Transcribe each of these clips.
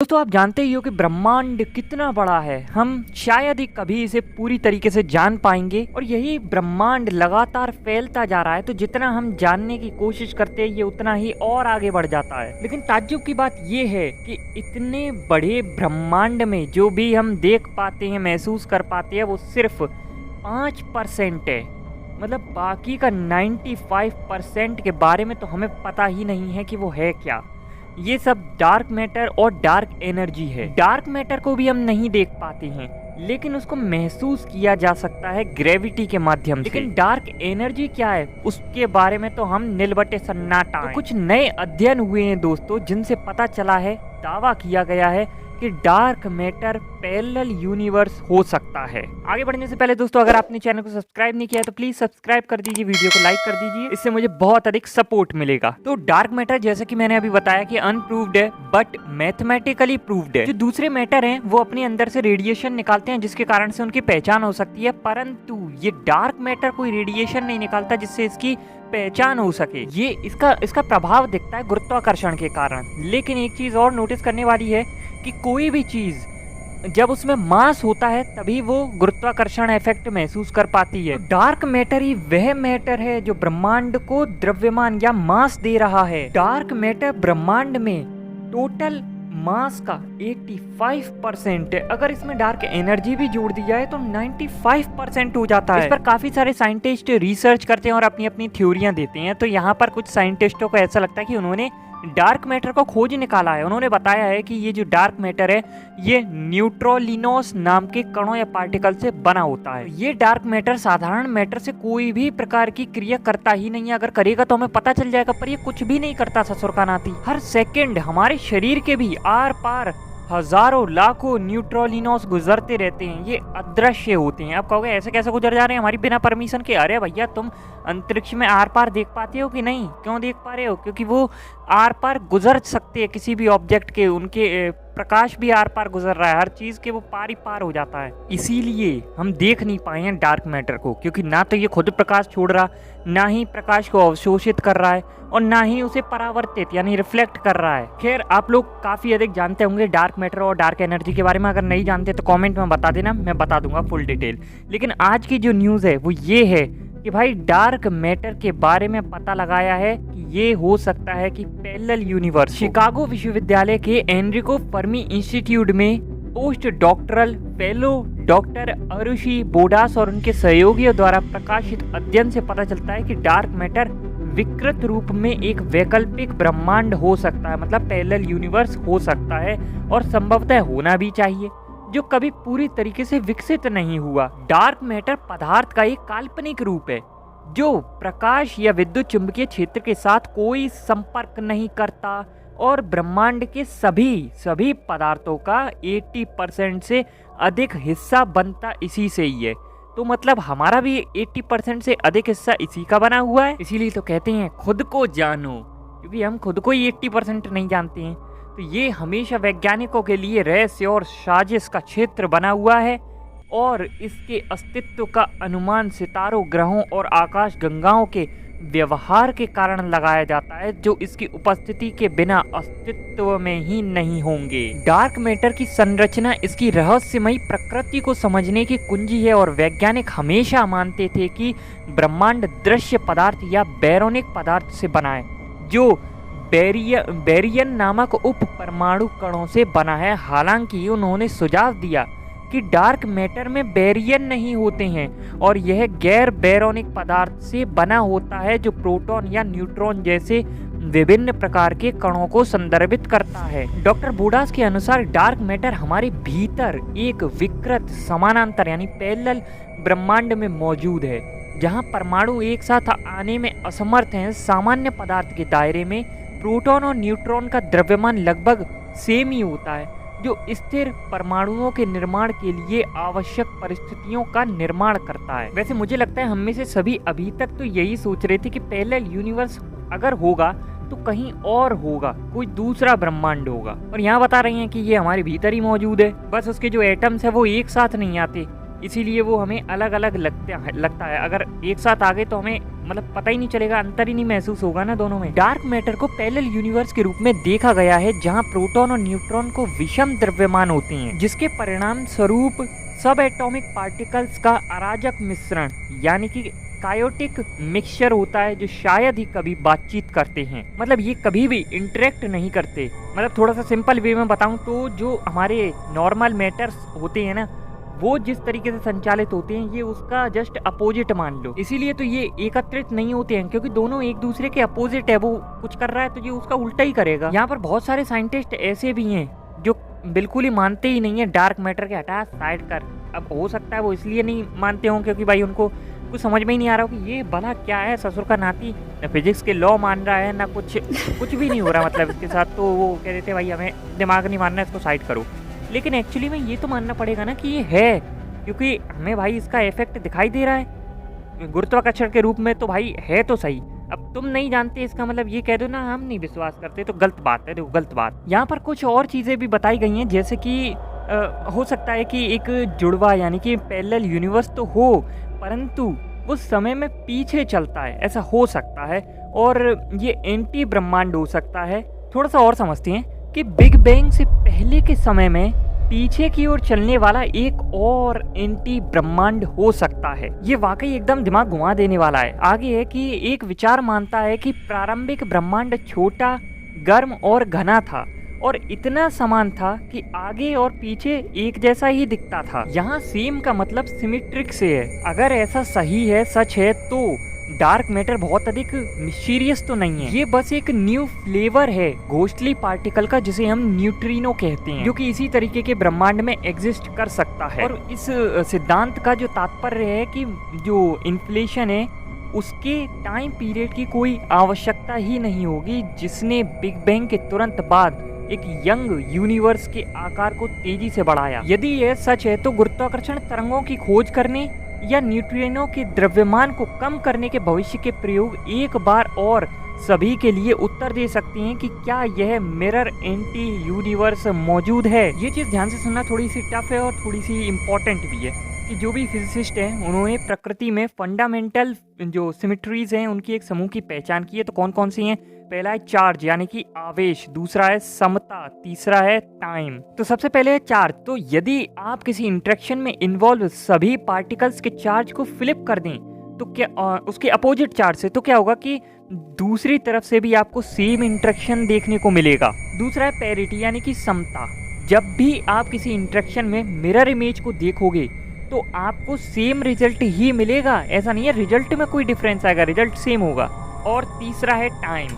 दोस्तों आप जानते ही हो कि ब्रह्मांड कितना बड़ा है। हम शायद ही कभी इसे पूरी तरीके से जान पाएंगे और यही ब्रह्मांड लगातार फैलता जा रहा है। तो जितना हम जानने की कोशिश करते हैं ये उतना ही और आगे बढ़ जाता है। लेकिन ताज्जुब की बात ये है कि इतने बड़े ब्रह्मांड में जो भी हम देख पाते हैं, महसूस कर पाते हैं, वो सिर्फ 5% है। मतलब बाकी का 95% के बारे में तो हमें पता ही नहीं है कि वो है क्या। ये सब डार्क मैटर और डार्क एनर्जी है। डार्क मैटर को भी हम नहीं देख पाते हैं, लेकिन उसको महसूस किया जा सकता है ग्रेविटी के माध्यम से। लेकिन डार्क एनर्जी क्या है उसके बारे में तो हम नीलबटे सन्नाटा हैं। तो कुछ नए अध्ययन हुए हैं दोस्तों, जिनसे पता चला है, दावा किया गया है कि डार्क मैटर पैरेलल यूनिवर्स हो सकता है। आगे बढ़ने से पहले दोस्तों अगर आपने चैनल को सब्सक्राइब नहीं किया है तो प्लीज सब्सक्राइब कर दीजिए, वीडियो को लाइक कर दीजिए, इससे मुझे बहुत अधिक सपोर्ट मिलेगा। तो डार्क मैटर जैसे कि मैंने अभी बताया कि अनप्रूव्ड है बट मैथमेटिकली प्रूव्ड है। जो दूसरे मैटर हैं वो अपने अंदर से रेडिएशन निकालते हैं जिसके कारण से उनकी पहचान हो सकती है, परंतु ये डार्क मैटर कोई रेडिएशन नहीं निकालता जिससे इसकी पहचान हो सके। ये इसका प्रभाव दिखता है गुरुत्वाकर्षण के कारण। लेकिन एक चीज और नोटिस करने वाली है कि कोई भी चीज जब उसमें मास होता है तभी वो गुरुत्वाकर्षण इफेक्ट महसूस कर पाती है। तो डार्क मैटर ही वह मैटर है जो ब्रह्मांड को द्रव्यमान या मास दे रहा है। डार्क मैटर ब्रह्मांड में टोटल मास का 85% है। अगर इसमें डार्क एनर्जी भी जोड़ दी जाए तो 95% हो जाता है। इस पर काफी सारे साइंटिस्ट रिसर्च करते हैं और अपनी अपनी थ्योरियां देते हैं। तो यहाँ पर कुछ साइंटिस्टों को ऐसा लगता है कि उन्होंने डार्क मैटर को खोज निकाला है। उन्होंने बताया है कि ये जो डार्क मैटर है ये न्यूट्रोलिनोस नाम के कणों या पार्टिकल से बना होता है। ये डार्क मैटर साधारण मैटर से कोई भी प्रकार की क्रिया करता ही नहीं है। अगर करेगा तो हमें पता चल जाएगा, पर ये कुछ भी नहीं करता ससुर का नाती। हर सेकंड हमारे शरीर के भी आर पार हजारों लाखों न्यूट्रोलिनोस गुजरते रहते हैं। ये अदृश्य होते हैं। आप कहोगे ऐसे कैसे गुजर जा रहे हैं हमारी बिना परमिशन के? अरे भैया, तुम अंतरिक्ष में आर पार देख पाते हो कि नहीं? क्यों देख पा रहे हो? क्योंकि वो आर पार गुजर सकते हैं किसी भी ऑब्जेक्ट के। उनके प्रकाश भी आर पार गुजर रहा है, हर चीज के वो पार ही पार हो जाता है। इसीलिए हम देख नहीं पाए हैं डार्क मैटर को, क्योंकि ना तो ये खुद प्रकाश छोड़ रहा, ना ही प्रकाश को अवशोषित कर रहा है और ना ही उसे परावर्तित यानी रिफ्लेक्ट कर रहा है। खैर, आप लोग काफी अधिक जानते होंगे डार्क मैटर और डार्क एनर्जी के बारे में। अगर नहीं जानते तो कमेंट में बता देना, मैं बता दूंगा फुल डिटेल। लेकिन आज की जो न्यूज है वो ये है कि भाई डार्क मैटर के बारे में पता लगाया है कि ये हो सकता है कि पैरेलल यूनिवर्स। शिकागो विश्वविद्यालय के एनरिको फर्मी इंस्टीट्यूट में post doctoral fellow doctor Arushi Bodas और उनके सहयोगियों द्वारा प्रकाशित अध्ययन से पता चलता है कि डार्क मैटर विकृत रूप में एक वैकल्पिक ब्रह्मांड हो सकता है, मतलब पैरेलल यूनिवर्स हो सकता है और संभवतः होना भी चाहिए, जो कभी पूरी तरीके से विकसित नहीं हुआ। डार्क मैटर पदार्थ का एक काल्पनिक रूप है जो प्रकाश या विद्युत चुंबकीय क्षेत्र के साथ कोई संपर्क नहीं करता और ब्रह्मांड के सभी पदार्थों का 80% से अधिक हिस्सा बनता इसी से ही है। तो मतलब हमारा भी 80% से अधिक हिस्सा इसी का बना हुआ है। इसीलिए तो कहते हैं खुद को जानो, क्योंकि हम खुद को ही 80% नहीं जानते हैं। तो ये हमेशा वैज्ञानिकों के लिए रहस्य और साजिश का क्षेत्र बना हुआ है और इसके अस्तित्व का अनुमान सितारों, ग्रहों और आकाश गंगाओं के व्यवहार के कारण लगाया जाता है, जो इसकी उपस्थिति के बिना अस्तित्व में ही नहीं होंगे। डार्क मैटर की संरचना इसकी रहस्यमयी प्रकृति को समझने की कुंजी है और वैज्ञानिक हमेशा मानते थे कि ब्रह्मांड दृश्य पदार्थ या बैरोनिक पदार्थ से बना है, जो बेरियन नामक उप परमाणु कणों से बना है। हालांकि उन्होंने सुझाव दिया कि डार्क मैटर में बेरियन नहीं होते हैं और यह गैर बैरोनिक पदार्थ से बना होता है, जो प्रोटॉन या न्यूट्रॉन जैसे विभिन्न प्रकार के कणों को संदर्भित करता है। डॉक्टर बोडास के अनुसार डार्क मैटर हमारे भीतर एक विकृत समानांतर यानी पैरेलल ब्रह्मांड में मौजूद है, जहां परमाणु एक साथ आने में असमर्थ हैं। सामान्य पदार्थ के दायरे में प्रोटॉन और न्यूट्रॉन का द्रव्यमान लगभग सेम ही होता है, जो स्थिर परमाणुओं के निर्माण के लिए आवश्यक परिस्थितियों का निर्माण करता है। वैसे मुझे लगता है हम में से सभी अभी तक तो यही सोच रहे थे कि पैरेलल यूनिवर्स अगर होगा तो कहीं और होगा, कोई दूसरा ब्रह्मांड होगा, और यहाँ बता रही हैं कि ये हमारे भीतर ही मौजूद है। बस उसके जो एटम्स है वो एक साथ नहीं आते, इसीलिए वो हमें अलग अलग लगता है। अगर एक साथ आ गए तो हमें मतलब पता ही नहीं चलेगा, अंतर ही नहीं महसूस होगा ना दोनों में। डार्क मैटर को पैरेलल यूनिवर्स के रूप में देखा गया है जहाँ प्रोटॉन और न्यूट्रॉन को विषम द्रव्यमान होते हैं, जिसके परिणाम स्वरूप सब एटॉमिक पार्टिकल्स का अराजक मिश्रण यानी कि कायोटिक मिक्सचर होता है, जो शायद ही कभी बातचीत करते हैं। मतलब ये कभी भी इंटरेक्ट नहीं करते। मतलब थोड़ा सा सिंपल वे में बताऊं तो जो हमारे नॉर्मल मैटर्स होते हैं ना, वो जिस तरीके से संचालित होते हैं ये उसका जस्ट अपोजिट मान लो। इसीलिए तो ये एकत्रित नहीं होते हैं, क्योंकि दोनों एक दूसरे के अपोजिट है। वो कुछ कर रहा है तो ये उसका उल्टा ही करेगा। यहाँ पर बहुत सारे साइंटिस्ट ऐसे भी हैं जो बिल्कुल ही मानते ही नहीं है डार्क मैटर के, हटा साइड कर। अब हो सकता है वो इसलिए नहीं मानते हों क्योंकि भाई उनको कुछ समझ में ही नहीं आ रहा हो कि ये भला क्या है, ससुर का नाती ना फिजिक्स के लॉ मान रहा है ना कुछ भी नहीं हो रहा मतलब इसके साथ। तो वो कह देते भाई हमें दिमाग नहीं मानना, इसको साइड करो। लेकिन एक्चुअली में ये तो मानना पड़ेगा ना कि ये है, क्योंकि हमें भाई इसका इफेक्ट दिखाई दे रहा है गुरुत्वाकर्षण के रूप में, तो भाई है तो सही। अब तुम नहीं जानते इसका मतलब ये कह दो ना हम नहीं विश्वास करते, तो गलत बात है। देखो गलत बात। यहाँ पर कुछ और चीज़ें भी बताई गई हैं, जैसे कि हो सकता है कि एक जुड़वा यानी कि पैरेलल यूनिवर्स तो हो, परंतु वो समय में पीछे चलता है, ऐसा हो सकता है। और ये एंटी ब्रह्मांड हो सकता है। थोड़ा सा और समझते हैं कि बिग बैंग से पहले के समय में पीछे की ओर चलने वाला एक और एंटी ब्रह्मांड हो सकता है। ये वाकई एकदम दिमाग घुमा देने वाला है। आगे है कि एक विचार मानता है कि प्रारंभिक ब्रह्मांड छोटा, गर्म और घना था और इतना समान था कि आगे और पीछे एक जैसा ही दिखता था। यहाँ सेम का मतलब सिमेट्रिक से है। अगर ऐसा सही है, सच है, तो डार्क मैटर बहुत अधिक मिस्टीरियस तो नहीं है। ये बस एक न्यू फ्लेवर है घोस्टली पार्टिकल का, जिसे हम न्यूट्रिनो कहते हैं, जो कि इसी तरीके के ब्रह्मांड में एग्जिस्ट कर सकता है। और इस सिद्धांत का जो तात्पर्य है कि जो इन्फ्लेशन है उसके टाइम पीरियड की कोई आवश्यकता ही नहीं होगी, जिसने बिग बैंग के तुरंत बाद एक यंग यूनिवर्स के आकार को तेजी से बढ़ाया। यदि यह सच है तो गुरुत्वाकर्षण तरंगों की खोज करने या न्यूट्रिनो के द्रव्यमान को कम करने के भविष्य के प्रयोग एक बार और सभी के लिए उत्तर दे सकते हैं कि क्या यह मिरर एंटी यूनिवर्स मौजूद है। ये चीज ध्यान से सुनना, थोड़ी सी टफ है और थोड़ी सी इम्पोर्टेंट भी है कि जो भी फिजिसिस्ट हैं उन्होंने प्रकृति में फंडामेंटल जो सिमेट्रीज हैं उनकी एक समूह की पहचान की है। तो कौन कौन सी हैं? पहला है चार्ज यानी कि आवेश, दूसरा है समता, तीसरा है टाइम। तो सबसे पहले है चार्ज। तो यदि आप किसी इंटरेक्शन में इन्वॉल्व सभी पार्टिकल्स के चार्ज को फ्लिप कर दें तो क्या उसके अपोजिट चार्ज से, तो क्या होगा कि दूसरी तरफ से भी आपको सेम इंटरेक्शन देखने को मिलेगा। दूसरा है पैरिटी यानी कि समता। जब भी आप किसी इंटरेक्शन में मिरर इमेज को देखोगे तो आपको सेम रिजल्ट ही मिलेगा। ऐसा नहीं है रिजल्ट में कोई डिफरेंस आएगा, रिजल्ट सेम होगा। और तीसरा है टाइम।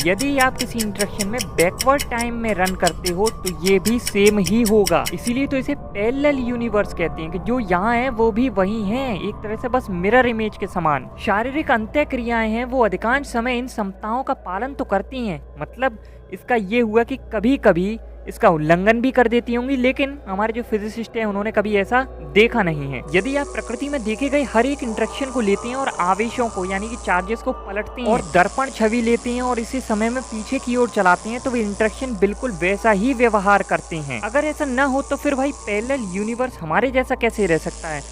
यदि आप किसी इंटरेक्शन में बैकवर्ड टाइम में रन करते हो तो ये भी सेम ही होगा। इसीलिए तो इसे पैरेलल यूनिवर्स कहते हैं कि जो यहाँ है वो भी वही है, एक तरह से बस मिरर इमेज के समान। शारीरिक अंतः क्रियाएं हैं वो अधिकांश समय इन समताओं का पालन तो करती हैं। मतलब इसका ये हुआ कि कभी कभी इसका उल्लंघन भी कर देती होंगी, लेकिन हमारे जो फिजिसिस्ट हैं उन्होंने कभी ऐसा देखा नहीं है। यदि आप प्रकृति में देखे गए हर एक इंटरेक्शन को लेते हैं और आवेशों को यानी कि चार्जेस को पलटते हैं और दर्पण छवि लेते हैं और इसे समय में पीछे की ओर चलाते हैं, तो वे इंटरेक्शन बिल्कुल वैसा ही व्यवहार करते हैं। अगर ऐसा न हो तो फिर भाई पैरेलल यूनिवर्स हमारे जैसा कैसे रह सकता है?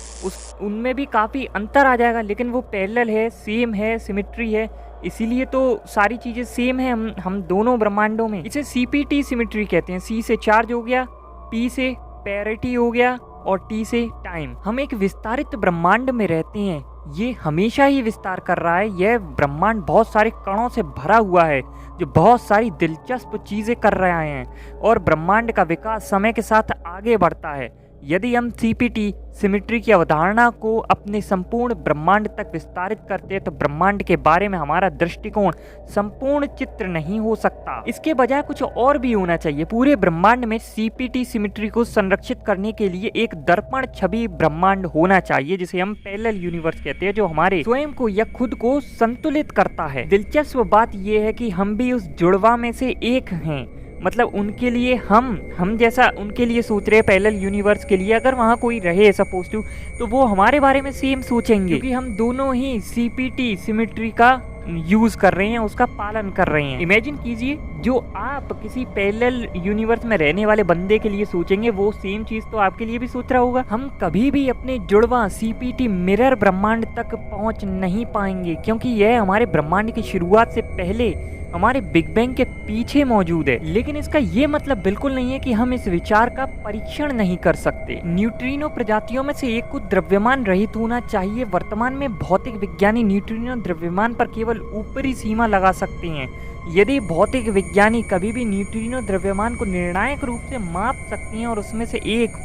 उनमें भी काफी अंतर आ जाएगा, लेकिन वो पैरेलल है, सेम है, सिमेट्री है, इसीलिए तो सारी चीजें सेम है हम दोनों ब्रह्मांडों में। इसे CPT सिमेट्री कहते हैं। C से चार्ज हो गया, P से पैरिटी हो गया और T से टाइम। हम एक विस्तारित ब्रह्मांड में रहते हैं, ये हमेशा ही विस्तार कर रहा है। यह ब्रह्मांड बहुत सारे कणों से भरा हुआ है जो बहुत सारी दिलचस्प चीजें कर रहे हैं और ब्रह्मांड का विकास समय के साथ आगे बढ़ता है। यदि हम CPT सिमेट्री की अवधारणा को अपने संपूर्ण ब्रह्मांड तक विस्तारित करते हैं तो ब्रह्मांड के बारे में हमारा दृष्टिकोण संपूर्ण चित्र नहीं हो सकता। इसके बजाय कुछ और भी होना चाहिए। पूरे ब्रह्मांड में CPT सिमेट्री को संरक्षित करने के लिए एक दर्पण छवि ब्रह्मांड होना चाहिए, जिसे हम पैरेलल यूनिवर्स कहते हैं, जो हमारे स्वयं को या खुद को संतुलित करता है। दिलचस्प बात यह है कि हम भी उस जुड़वा में से एक हैं। मतलब उनके लिए हम जैसा उनके लिए सोच रहे हैं पैरेलल यूनिवर्स के लिए, अगर वहाँ कोई रहे सपोज टू, तो वो हमारे बारे में सेम सोचेंगे, क्योंकि हम दोनों ही CPT सिमेट्री का यूज कर रहे हैं, उसका पालन कर रहे हैं। इमेजिन कीजिए जो आप किसी पैरेलल यूनिवर्स में रहने वाले बंदे के लिए सोचेंगे वो सेम चीज तो आपके लिए भी सोच रहा होगा। हम कभी भी अपने जुड़वा सीपीटी मिरर ब्रह्मांड तक पहुंच नहीं पाएंगे क्योंकि यह हमारे ब्रह्मांड की शुरुआत से पहले हमारे बिग बैंग के पीछे मौजूद है। लेकिन इसका ये मतलब बिल्कुल नहीं है कि हम इस विचार का परीक्षण नहीं कर सकते। न्यूट्रिनो प्रजातियों में से एक को द्रव्यमान रहित होना चाहिए। वर्तमान में भौतिक विज्ञानी न्यूट्रिनो द्रव्यमान पर केवल ऊपरी सीमा लगा सकते हैं। यदि भौतिक विज्ञानी कभी भी न्यूट्रिनो द्रव्यमान को निर्णायक रूप से माप सकते हैं और उसमें से एक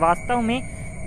वास्तव में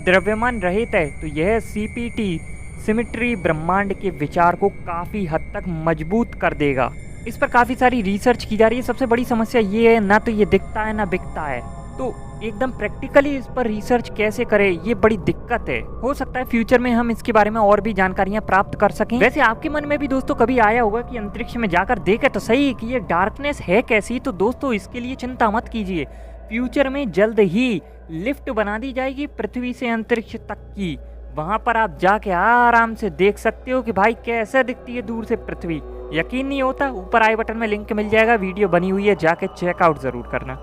द्रव्यमान रहित है तो यह सीपीटी सिमेट्री ब्रह्मांड के विचार को काफी हद तक मजबूत कर देगा। इस पर काफ़ी सारी रिसर्च की जा रही है। सबसे बड़ी समस्या ये है ना तो ये दिखता है ना बिकता है, तो एकदम प्रैक्टिकली इस पर रिसर्च कैसे करें ये बड़ी दिक्कत है। हो सकता है फ्यूचर में हम इसके बारे में और भी जानकारियां प्राप्त कर सकें। वैसे आपके मन में भी दोस्तों कभी आया होगा कि अंतरिक्ष में जाकर देखे तो सही कि ये डार्कनेस है कैसी। तो दोस्तों इसके लिए चिंता मत कीजिए, फ्यूचर में जल्द ही लिफ्ट बना दी जाएगी पृथ्वी से अंतरिक्ष तक की। वहां पर आप जाके आराम से देख सकते हो कि भाई कैसे दिखती है दूर से पृथ्वी। यकीन नहीं होता, ऊपर आई बटन में लिंक मिल जाएगा, वीडियो बनी हुई है, जाके चेकआउट जरूर करना।